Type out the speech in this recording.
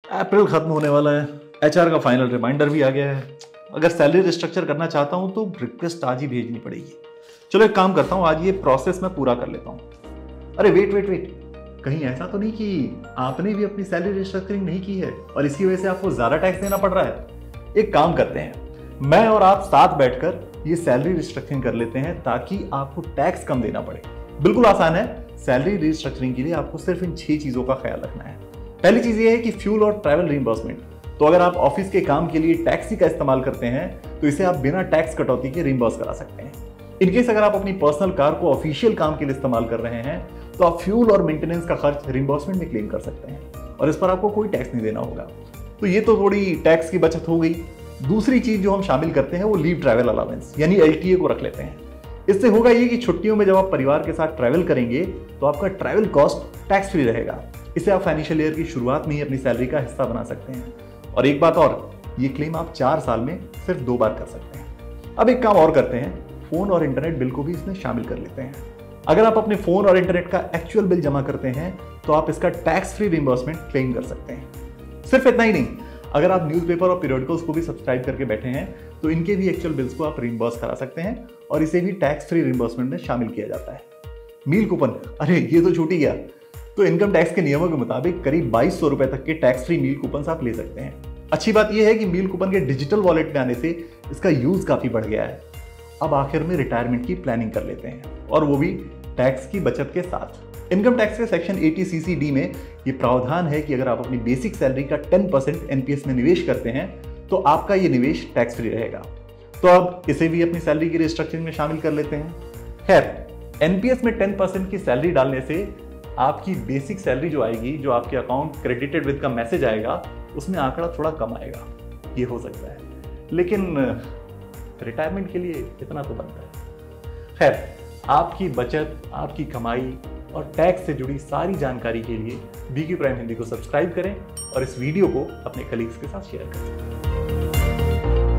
अप्रैल खत्म होने वाला है, एचआर का फाइनल रिमाइंडर भी आ गया है। अगर सैलरी रिस्ट्रक्चर करना चाहता हूं तो रिक्वेस्ट आज ही भेजनी पड़ेगी। चलो एक काम करता हूं, आज ये प्रोसेस मैं पूरा कर लेता हूं। अरे वेट वेट वेट, कहीं ऐसा तो नहीं कि आपने भी अपनी सैलरी रिस्ट्रक्चरिंग नहीं की है और इसकी वजह से आपको ज्यादा टैक्स देना पड़ रहा है? एक काम करते हैं, मैं और आप साथ बैठकर ये सैलरी रिस्ट्रक्चरिंग कर लेते हैं ताकि आपको टैक्स कम देना पड़े। बिल्कुल आसान है। सैलरी रिस्ट्रक्चरिंग के लिए आपको सिर्फ इन 6 चीजों का ख्याल रखना है। पहली चीज ये है कि फ्यूल और ट्रैवल रिइंबर्समेंट। तो अगर आप ऑफिस के काम के लिए टैक्सी का इस्तेमाल करते हैं तो इसे आप बिना टैक्स कटौती के रिइंबर्स करा सकते हैं। इनकेस अगर आप अपनी पर्सनल कार को ऑफिशियल काम के लिए इस्तेमाल कर रहे हैं तो आप फ्यूल और मेंटेनेंस का खर्च रिइंबर्समेंट में क्लेम कर सकते हैं और इस पर आपको कोई टैक्स नहीं देना होगा। तो ये तो थोड़ी टैक्स की बचत हो गई। दूसरी चीज जो हम शामिल करते हैं वो लीव ट्रैवल अलाउंस यानी एलटीए को रख लेते हैं। इससे होगा ये कि छुट्टियों में जब आप परिवार के साथ ट्रैवल करेंगे तो आपका ट्रैवल कॉस्ट टैक्स फ्री रहेगा। इसे आप फाइनेंशियल ईयर की शुरुआत में ही अपनी सैलरी का हिस्सा बना सकते हैं। और एक बात और, ये क्लेम आप 4 साल में सिर्फ 2 बार कर सकते हैं। अब एक काम और करते हैं, फोन और इंटरनेट बिल को भी इसमें शामिल कर लेते हैं। अगर आप अपने फोन और इंटरनेट का एक्चुअल बिल जमा करते हैं तो आप इसका टैक्स फ्री रिइंबर्समेंट क्लेम कर सकते हैं। सिर्फ इतना ही नहीं, अगर आप न्यूज़पेपर और पीरियडिकल्स को भी सब्सक्राइब करके बैठे हैं तो इनके भी एक्चुअल बिल्स को आप रिइंबर्स करा सकते हैं और इसे भी टैक्स फ्री रिइंबर्समेंट में शामिल किया जाता है। मील कूपन, अरे ये तो छूट ही गया। तो इनकम टैक्स के नियमों के मुताबिक करीब 2200 रुपए तक के टैक्स फ्री मील कूपन आप ले सकते हैं। अच्छी बात यह है कि मील कूपन के डिजिटल वॉलेट में आने से इसका यूज काफी बढ़ गया है। अब आखिर में रिटायरमेंट की प्लानिंग कर लेते हैं और वो भी टैक्स की बचत के साथ। इनकम टैक्स के सेक्शन 80CC-D में ये प्रावधान है कि अगर आप अपनी बेसिक सैलरी का 10% एनपीएस में निवेश करते हैं तो आपका ये निवेश टैक्स फ्री रहेगा। तो अब इसे भी अपनी सैलरी की रिस्ट्रक्चरिंग में शामिल कर लेते हैं। खैर, एनपीएस में 10% की सैलरी डालने से आपकी बेसिक सैलरी जो आएगी, जो आपके अकाउंट क्रेडिटेड विद का मैसेज आएगा, उसमें आंकड़ा थोड़ा कम आएगा, ये हो सकता है, लेकिन रिटायरमेंट के लिए इतना तो बनता है। खैर, आपकी बचत, आपकी कमाई और टैक्स से जुड़ी सारी जानकारी के लिए बीक्यू प्राइम हिंदी को सब्सक्राइब करें और इस वीडियो को अपने कलीग्स के साथ शेयर करें।